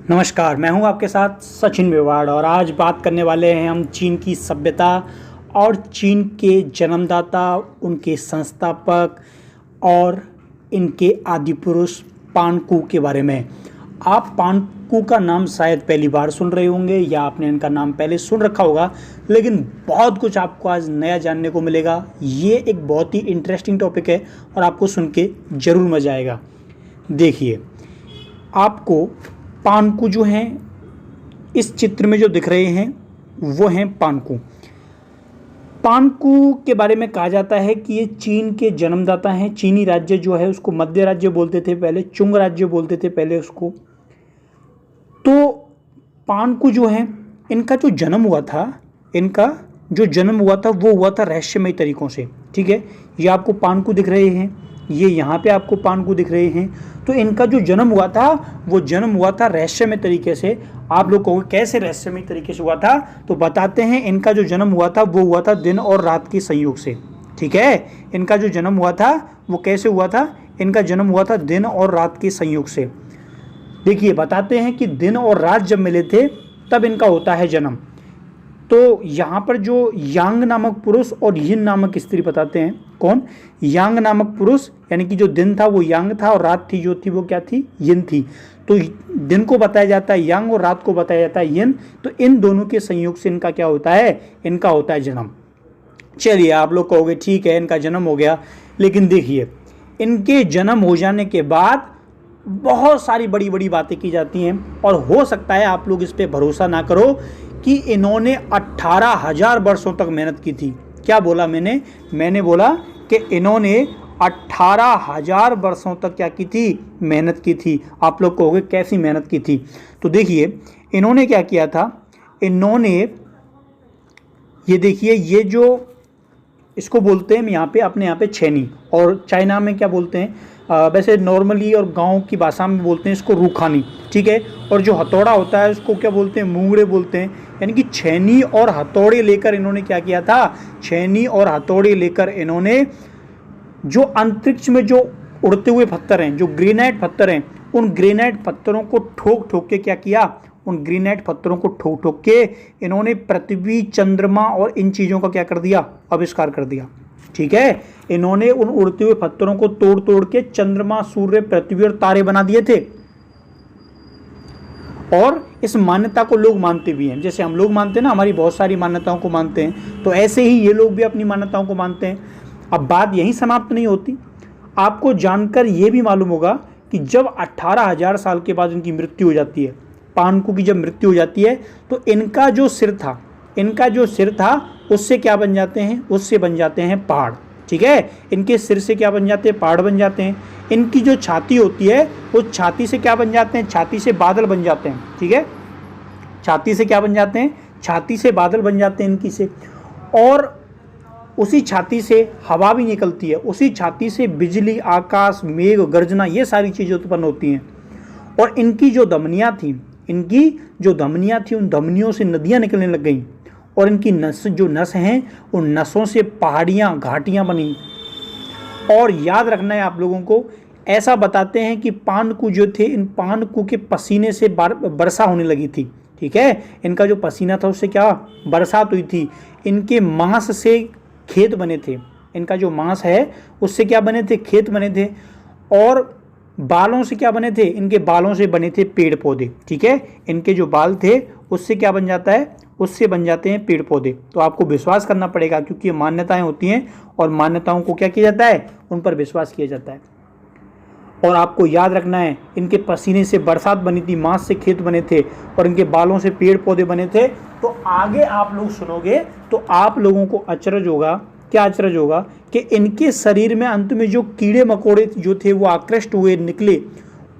नमस्कार, मैं हूं आपके साथ सचिन मेवाड़ और आज बात करने वाले हैं हम चीन की सभ्यता और चीन के जन्मदाता, उनके संस्थापक और इनके आदि पुरुष पानकू के बारे में। आप पानकू का नाम शायद पहली बार सुन रहे होंगे या आपने इनका नाम पहले सुन रखा होगा, लेकिन बहुत कुछ आपको आज नया जानने को मिलेगा। ये एक बहुत ही इंटरेस्टिंग टॉपिक है और आपको सुन के ज़रूर मज़ा आएगा। देखिए, आपको पानकू जो हैं इस चित्र में जो दिख रहे हैं वो हैं पानकू। पानकू के बारे में कहा जाता है कि ये चीन के जन्मदाता हैं। चीनी राज्य जो है उसको मध्य राज्य बोलते थे पहले, चुंग राज्य बोलते थे पहले उसको। तो पानकू जो हैं इनका जो जन्म हुआ था वो हुआ था रहस्यमय तरीक़ों से। ठीक है, ये आपको पानकू दिख रहे हैं, ये यहाँ पे आपको पानकू दिख रहे हैं। तो इनका जो जन्म हुआ था वो जन्म हुआ था रहस्यमय तरीके से। आप लोग कहोगे कैसे रहस्यमय तरीके से हुआ था, तो बताते हैं। इनका जो जन्म हुआ था वो हुआ था दिन और रात के संयोग से। ठीक है, इनका जो जन्म हुआ था वो कैसे हुआ था? इनका जन्म हुआ था दिन और रात के संयोग से। देखिए, बताते हैं कि दिन और रात जब मिले थे तब इनका होता है जन्म। तो यहाँ पर जो यांग नामक पुरुष और यिन नामक स्त्री बताते हैं। कौन? यांग नामक पुरुष, यानी कि जो दिन था वो यांग था और रात थी जो थी वो क्या थी? यिन थी। तो दिन को बताया जाता है यांग और रात को बताया जाता है यिन। तो इन दोनों के संयोग से इनका क्या होता है? इनका होता है जन्म। चलिए, आप लोग कहोगे ठीक है इनका जन्म हो गया, लेकिन देखिए इनके जन्म हो जाने के बाद बहुत सारी बड़ी बड़ी बातें की जाती हैं और हो सकता है आप लोग इस पर भरोसा ना करो कि इन्होंने 18,000 वर्षों तक मेहनत की थी। क्या बोला मैंने बोला कि इन्होंने 18,000 वर्षों तक क्या की थी? मेहनत की थी। आप लोग कहोगे कैसी मेहनत की थी? तो देखिए इन्होंने क्या किया था। इन्होंने ये देखिए, ये जो इसको बोलते हैं यहाँ पे अपने यहाँ पे छेनी, और चाइना में क्या बोलते हैं? वैसे नॉर्मली और गांव की भाषा में बोलते हैं इसको रूखानी। ठीक है, और जो हथौड़ा होता है उसको क्या बोलते हैं? मूंगड़े बोलते हैं। यानी कि छेनी और हथौड़े लेकर इन्होंने क्या किया था? छेनी और हथौड़े लेकर इन्होंने जो अंतरिक्ष में जो उड़ते हुए पत्थर हैं, जो ग्रेनाइट पत्थर हैं, उन ग्रेनाइट पत्थरों को ठोक ठोक के क्या किया? उन ग्रेनाइट पत्थरों को ठोक ठोक के इन्होंने पृथ्वी, चंद्रमा और इन चीज़ों का क्या कर दिया? आविष्कार कर दिया। ठीक है, इन्होंने उन उड़ते हुए पत्थरों को तोड़ तोड़ के चंद्रमा, सूर्य, पृथ्वी और तारे बना दिए थे। और इस मान्यता को लोग मानते भी हैं, जैसे हम लोग मानते हैं ना, हमारी बहुत सारी मान्यताओं को मानते हैं, तो ऐसे ही ये लोग भी अपनी मान्यताओं को मानते हैं। अब बात यहीं समाप्त नहीं होती। आपको जानकर ये भी मालूम होगा कि जब 18,000 साल के बाद इनकी मृत्यु हो जाती है, पानकू की जब मृत्यु हो जाती है, तो इनका जो सिर था उससे क्या बन जाते हैं? उससे बन जाते हैं पहाड़। ठीक है, इनके सिर से क्या बन जाते हैं? पहाड़ बन जाते हैं। इनकी जो छाती होती है उस छाती से क्या बन जाते हैं? छाती से बादल बन जाते हैं। ठीक है, छाती से क्या बन जाते हैं? छाती से बादल बन जाते हैं इनकी से। और उसी छाती से हवा भी निकलती है, उसी छाती से बिजली, आकाश, मेघ, गर्जना, ये सारी चीज़ें उत्पन्न होती हैं। और इनकी जो धमनियाँ थी उन धमनियों से नदियाँ निकलने लग गईं, और इनकी नस हैं उन नसों से पहाड़ियाँ, घाटियाँ बनी। और याद रखना है आप लोगों को, ऐसा बताते हैं कि पानकू जो थे, इन पानकू के पसीने से वर्षा होने लगी थी। ठीक है, इनका जो पसीना था उससे क्या बरसात हुई थी। इनके मांस से खेत बने थे। इनका जो मांस है उससे क्या बने थे? खेत बने थे। और बालों से क्या बने थे? इनके बालों से बने थे पेड़ पौधे। ठीक है, इनके जो बाल थे उससे क्या बन जाता है? उससे बन जाते हैं पेड़ पौधे। तो आपको विश्वास करना पड़ेगा, क्योंकि ये मान्यताएं होती हैं और मान्यताओं को क्या किया जाता है? उन पर विश्वास किया जाता है। और आपको याद रखना है, इनके पसीने से बरसात बनी थी, मांस से खेत बने थे और इनके बालों से पेड़ पौधे बने थे। तो आगे आप लोग सुनोगे तो आप लोगों को अचरज होगा। क्या अचरज होगा? कि इनके शरीर में अंत में जो कीड़े मकोड़े जो थे वो आकृष्ट हुए, निकले।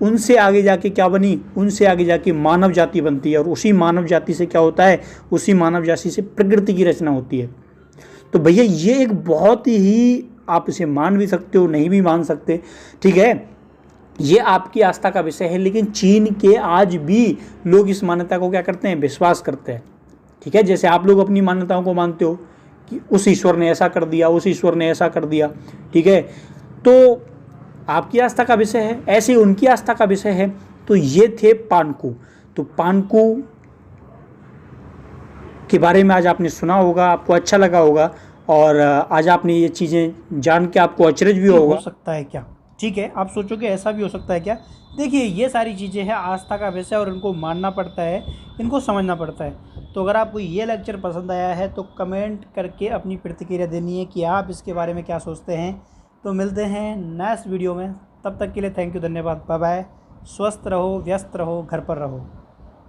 उनसे आगे जाके क्या बनी? उनसे आगे जाके मानव जाति बनती है। और उसी मानव जाति से क्या होता है? उसी मानव जाति से प्रकृति की रचना होती है। तो भैया ये एक बहुत ही, आप इसे मान भी सकते हो, नहीं भी मान सकते। ठीक है, ये आपकी आस्था का विषय है, लेकिन चीन के आज भी लोग इस मान्यता को क्या करते हैं? विश्वास करते हैं। ठीक है, जैसे आप लोग अपनी मान्यताओं को मानते हो कि उस ईश्वर ने ऐसा कर दिया, उस ईश्वर ने ऐसा कर दिया। ठीक है, तो आपकी आस्था का विषय है, ऐसे उनकी आस्था का विषय है। तो ये थे पानकू। तो पानकू के बारे में आज आपने सुना होगा, आपको अच्छा लगा होगा, और आज आपने ये चीज़ें जान के आपको अचरज भी होगा। हो सकता है क्या, ठीक है, आप सोचोगे ऐसा भी हो सकता है क्या। देखिए ये सारी चीज़ें हैं आस्था का विषय और इनको मानना पड़ता है, इनको समझना पड़ता है। तो अगर आपको ये लेक्चर पसंद आया है तो कमेंट करके अपनी प्रतिक्रिया देनी है कि आप इसके बारे में क्या सोचते हैं। तो मिलते हैं नेक्स्ट वीडियो में, तब तक के लिए थैंक यू, धन्यवाद, बाय बाय। स्वस्थ रहो, व्यस्त रहो, घर पर रहो।